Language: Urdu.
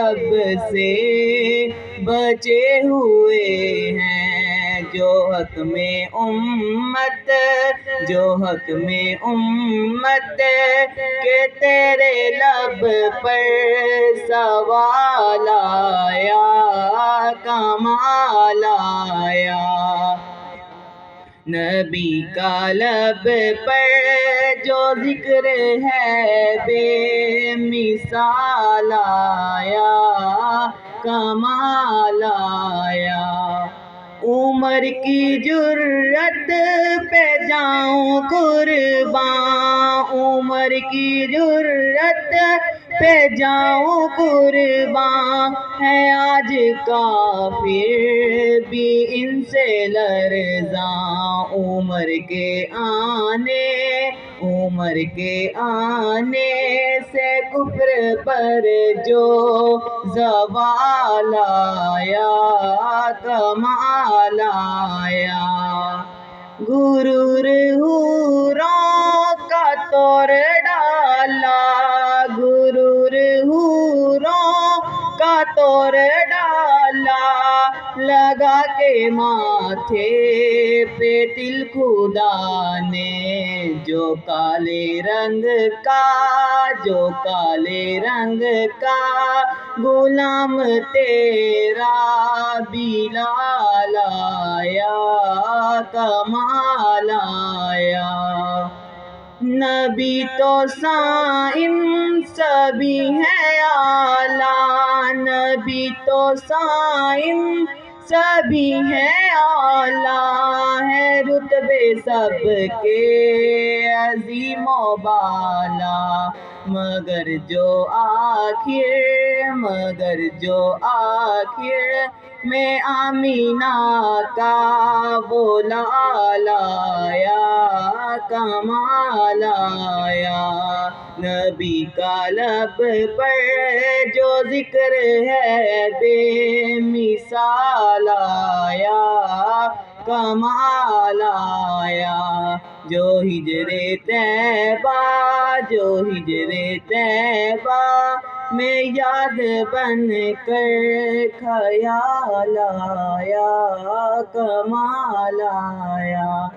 لب سے بچے ہوئے ہیں، جو حق میں امت کہ تیرے لب پر سوال آیا، کمال آیا۔ نبی کا لب پر جو ذکر ہے بے مثال آیا، کمال آیا۔ عمر کی جرأت پہ جاؤں قرباں، عمر کی جرأت پہ جاؤں قرباں، ہے آج کافر بھی ان سے لرزاں۔ عمر کے آنے سے کفر پر جو زوال آیا، کمال آیا۔ غرور حوروں کا توڑ ڈالا، غرور حوروں کا توڑ ڈالا، لگا کے ماتھے پہ تل خدا نے، جو کالے رنگ کا غلام تیرا بلال آیا، کمال آیا۔ نبی تو صائم سبھی ہے اعلیٰ، نبی تو صائم سبھی ہے اعلیٰ، ہے رتبے سب کے عظیم و بالا، مگر جو آخر میں آمینہ کا وہ لال آیا، کمال آیا۔ نبی کا لب پر جو ذکر ہے بے مثال آیا، کمال آیا۔ جو ہجر طیبہ میں یاد بن کر خیال آیا، کمال آیا۔